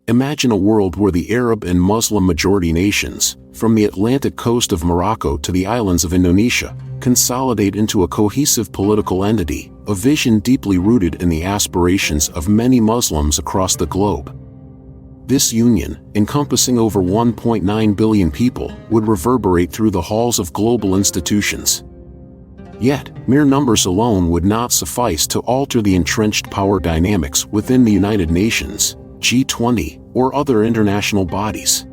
Imagine a world where the Arab and Muslim majority nations, from the Atlantic coast of Morocco to the islands of Indonesia, consolidate into a cohesive political entity, a vision deeply rooted in the aspirations of many Muslims across the globe. This union, encompassing over 1.9 billion people, would reverberate through the halls of global institutions. Yet, mere numbers alone would not suffice to alter the entrenched power dynamics within the United Nations, G20, or other international bodies.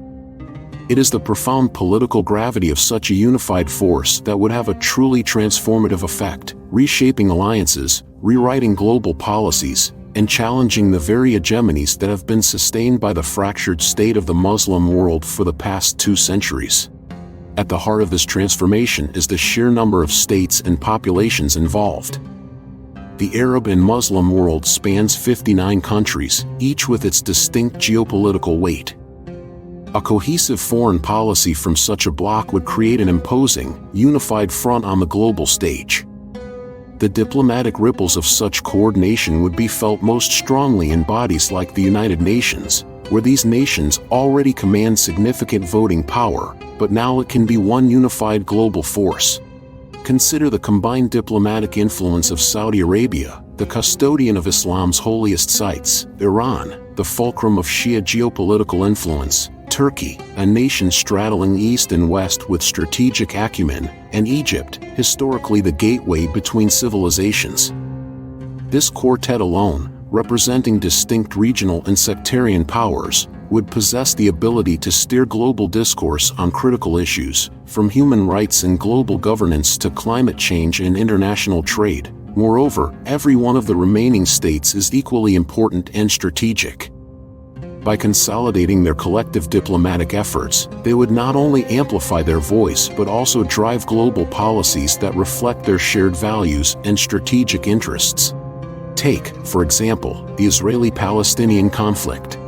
It is the profound political gravity of such a unified force that would have a truly transformative effect, reshaping alliances, rewriting global policies, and challenging the very hegemonies that have been sustained by the fractured state of the Muslim world for the past 2 centuries. At the heart of this transformation is the sheer number of states and populations involved. The Arab and Muslim world spans 59 countries, each with its distinct geopolitical weight. A cohesive foreign policy from such a bloc would create an imposing, unified front on the global stage. The diplomatic ripples of such coordination would be felt most strongly in bodies like the United Nations, where these nations already command significant voting power, but now it can be one unified global force. Consider the combined diplomatic influence of Saudi Arabia, the custodian of Islam's holiest sites, Iran, the fulcrum of Shia geopolitical influence, Turkey, a nation straddling east and west with strategic acumen, and Egypt, historically the gateway between civilizations. This quartet alone, representing distinct regional and sectarian powers, would possess the ability to steer global discourse on critical issues, from human rights and global governance to climate change and international trade. Moreover, every one of the remaining states is equally important and strategic. By consolidating their collective diplomatic efforts, they would not only amplify their voice but also drive global policies that reflect their shared values and strategic interests. Take, for example, the Israeli-Palestinian conflict.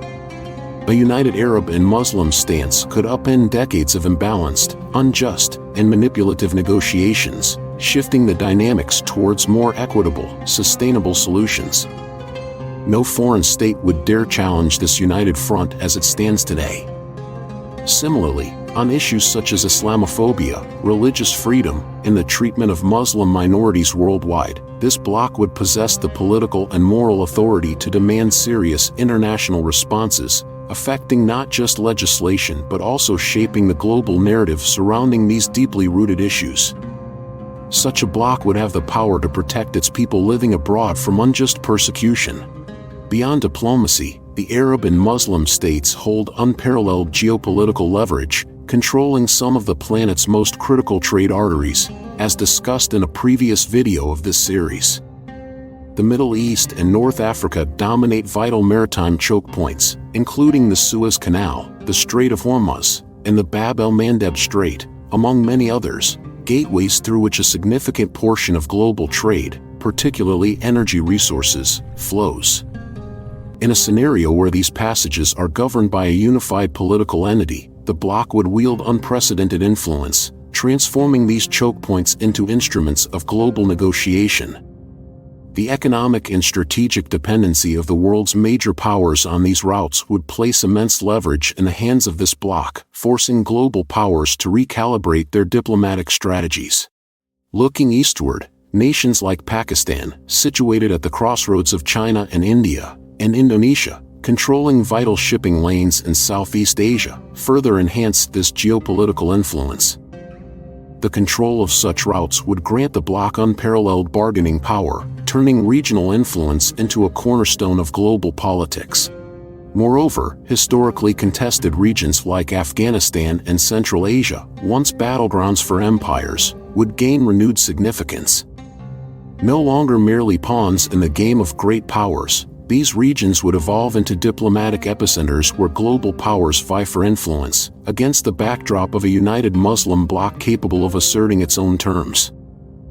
A united Arab and Muslim stance could upend decades of imbalanced, unjust, and manipulative negotiations, shifting the dynamics towards more equitable, sustainable solutions. No foreign state would dare challenge this united front as it stands today. Similarly, on issues such as Islamophobia, religious freedom, and the treatment of Muslim minorities worldwide, this bloc would possess the political and moral authority to demand serious international responses, affecting not just legislation but also shaping the global narrative surrounding these deeply rooted issues. Such a bloc would have the power to protect its people living abroad from unjust persecution. Beyond diplomacy, the Arab and Muslim states hold unparalleled geopolitical leverage, controlling some of the planet's most critical trade arteries, as discussed in a previous video of this series. The Middle East and North Africa dominate vital maritime choke points, including the Suez Canal, the Strait of Hormuz, and the Bab el-Mandeb Strait, among many others, gateways through which a significant portion of global trade, particularly energy resources, flows. In a scenario where these passages are governed by a unified political entity, the bloc would wield unprecedented influence, transforming these choke points into instruments of global negotiation. The economic and strategic dependency of the world's major powers on these routes would place immense leverage in the hands of this bloc, forcing global powers to recalibrate their diplomatic strategies. Looking eastward, nations like Pakistan, situated at the crossroads of China and India, and Indonesia, controlling vital shipping lanes in Southeast Asia, further enhanced this geopolitical influence. The control of such routes would grant the bloc unparalleled bargaining power, turning regional influence into a cornerstone of global politics. Moreover, historically contested regions like Afghanistan and Central Asia, once battlegrounds for empires, would gain renewed significance. No longer merely pawns in the game of great powers, these regions would evolve into diplomatic epicenters where global powers vie for influence, against the backdrop of a united Muslim bloc capable of asserting its own terms.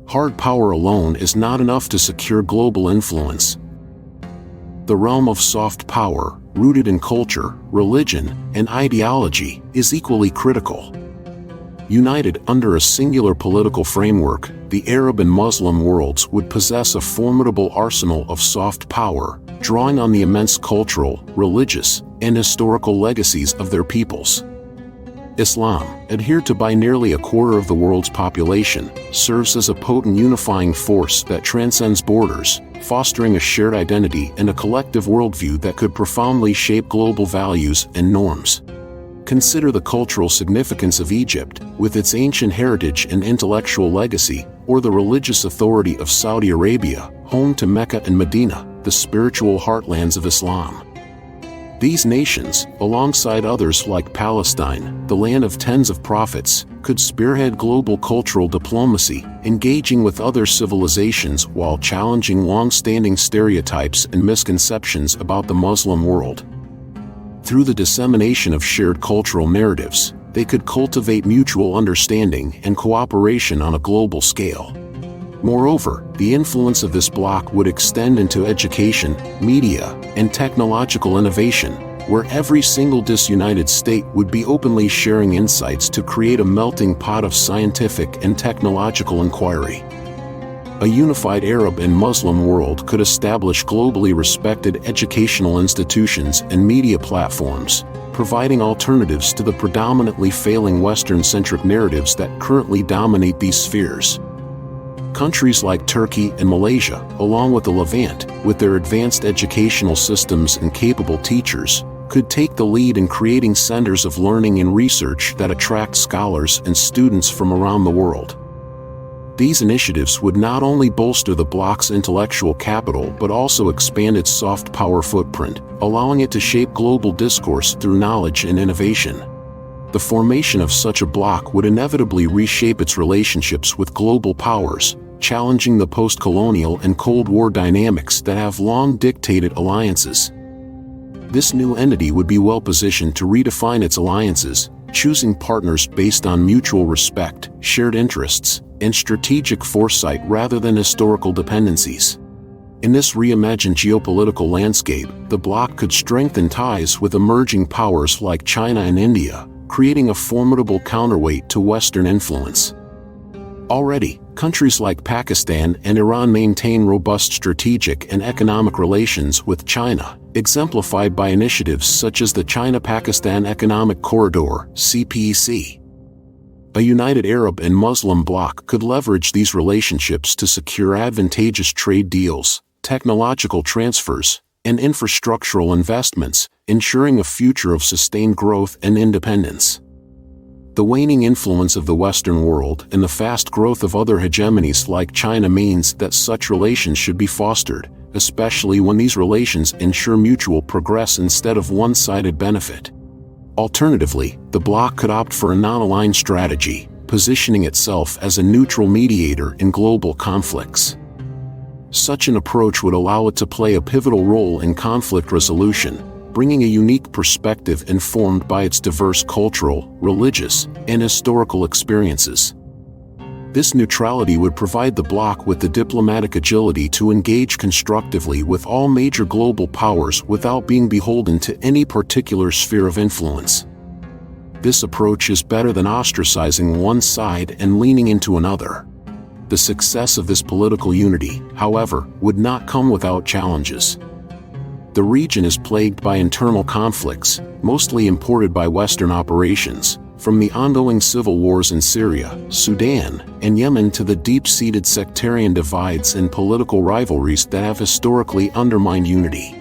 Hard power alone is not enough to secure global influence. The realm of soft power, rooted in culture, religion, and ideology, is equally critical. United under a singular political framework, the Arab and Muslim worlds would possess a formidable arsenal of soft power, drawing on the immense cultural, religious, and historical legacies of their peoples. Islam, adhered to by nearly a quarter of the world's population, serves as a potent unifying force that transcends borders, fostering a shared identity and a collective worldview that could profoundly shape global values and norms. Consider the cultural significance of Egypt, with its ancient heritage and intellectual legacy, or the religious authority of Saudi Arabia, home to Mecca and Medina, the spiritual heartlands of Islam. These nations, alongside others like Palestine, the land of tens of prophets, could spearhead global cultural diplomacy, engaging with other civilizations while challenging long-standing stereotypes and misconceptions about the Muslim world. Through the dissemination of shared cultural narratives, they could cultivate mutual understanding and cooperation on a global scale. Moreover, the influence of this bloc would extend into education, media, and technological innovation, where every single disunited state would be openly sharing insights to create a melting pot of scientific and technological inquiry. A unified Arab and Muslim world could establish globally respected educational institutions and media platforms, providing alternatives to the predominantly failing Western-centric narratives that currently dominate these spheres. Countries like Turkey and Malaysia, along with the Levant, with their advanced educational systems and capable teachers, could take the lead in creating centers of learning and research that attract scholars and students from around the world. These initiatives would not only bolster the bloc's intellectual capital but also expand its soft power footprint, allowing it to shape global discourse through knowledge and innovation. The formation of such a bloc would inevitably reshape its relationships with global powers, challenging the post-colonial and Cold War dynamics that have long dictated alliances. This new entity would be well positioned to redefine its alliances, choosing partners based on mutual respect, shared interests, and strategic foresight rather than historical dependencies. In this reimagined geopolitical landscape, the bloc could strengthen ties with emerging powers like China and India, creating a formidable counterweight to Western influence. Already, countries like Pakistan and Iran maintain robust strategic and economic relations with China, exemplified by initiatives such as the China-Pakistan Economic Corridor (CPEC). A united Arab and Muslim bloc could leverage these relationships to secure advantageous trade deals, technological transfers, and infrastructural investments, ensuring a future of sustained growth and independence. The waning influence of the Western world and the fast growth of other hegemonies like China means that such relations should be fostered, especially when these relations ensure mutual progress instead of one-sided benefit. Alternatively, the bloc could opt for a non-aligned strategy, positioning itself as a neutral mediator in global conflicts. Such an approach would allow it to play a pivotal role in conflict resolution, bringing a unique perspective informed by its diverse cultural, religious, and historical experiences. This neutrality would provide the bloc with the diplomatic agility to engage constructively with all major global powers without being beholden to any particular sphere of influence. This approach is better than ostracizing one side and leaning into another. The success of this political unity, however, would not come without challenges. The region is plagued by internal conflicts, mostly imported by Western operations, from the ongoing civil wars in Syria, Sudan, and Yemen to the deep-seated sectarian divides and political rivalries that have historically undermined unity.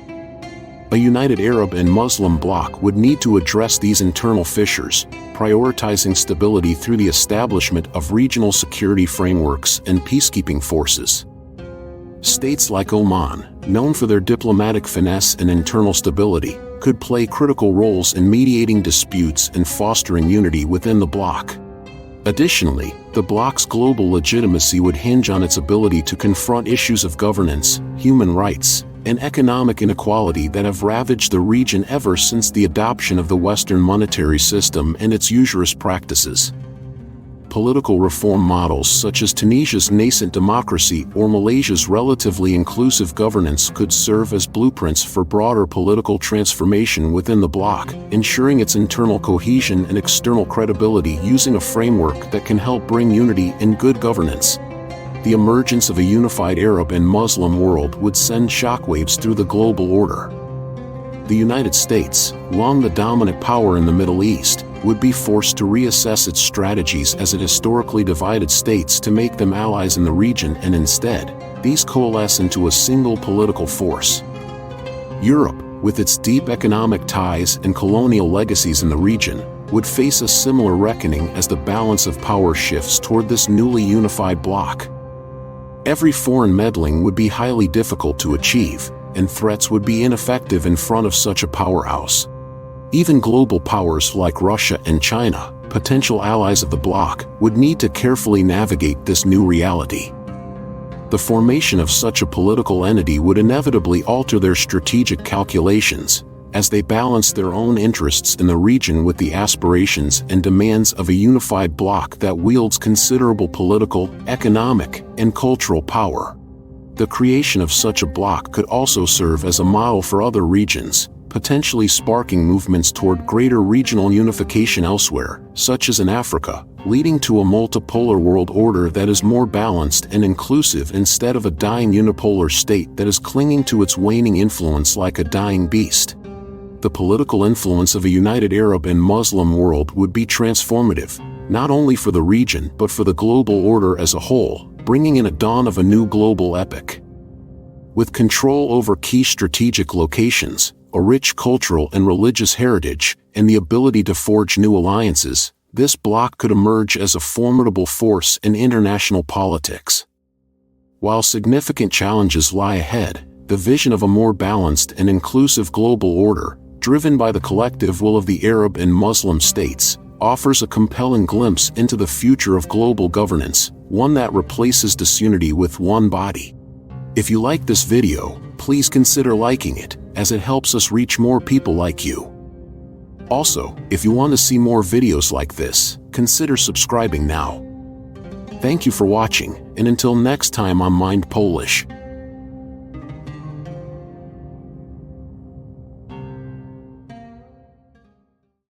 A united Arab and Muslim bloc would need to address these internal fissures, prioritizing stability through the establishment of regional security frameworks and peacekeeping forces. States like Oman, known for their diplomatic finesse and internal stability, could play critical roles in mediating disputes and fostering unity within the bloc. Additionally, the bloc's global legitimacy would hinge on its ability to confront issues of governance, human rights, and economic inequality that have ravaged the region ever since the adoption of the Western monetary system and its usurious practices. political reform models such as Tunisia's nascent democracy or Malaysia's relatively inclusive governance could serve as blueprints for broader political transformation within the bloc, ensuring its internal cohesion and external credibility using a framework that can help bring unity and good governance. The emergence of a unified Arab and Muslim world would send shockwaves through the global order. The United States, long the dominant power in the Middle East, would be forced to reassess its strategies as it historically divided states to make them allies in the region, and instead, these coalesce into a single political force. Europe, with its deep economic ties and colonial legacies in the region, would face a similar reckoning as the balance of power shifts toward this newly unified bloc. Every foreign meddling would be highly difficult to achieve, and threats would be ineffective in front of such a powerhouse. Even global powers like Russia and China, potential allies of the bloc, would need to carefully navigate this new reality. The formation of such a political entity would inevitably alter their strategic calculations, as they balance their own interests in the region with the aspirations and demands of a unified bloc that wields considerable political, economic, and cultural power. The creation of such a bloc could also serve as a model for other regions, potentially sparking movements toward greater regional unification elsewhere, such as in Africa, leading to a multipolar world order that is more balanced and inclusive instead of a dying unipolar state that is clinging to its waning influence like a dying beast. The political influence of a united Arab and Muslim world would be transformative, not only for the region but for the global order as a whole, bringing in a dawn of a new global epoch. With control over key strategic locations, a rich cultural and religious heritage, and the ability to forge new alliances, this bloc could emerge as a formidable force in international politics. While significant challenges lie ahead, the vision of a more balanced and inclusive global order, driven by the collective will of the Arab and Muslim states, offers a compelling glimpse into the future of global governance, one that replaces disunity with one body. If you like this video, please consider liking it, as it helps us reach more people like you. Also, if you want to see more videos like this, consider subscribing now. Thank you for watching, and until next time, I'm Mind Polish.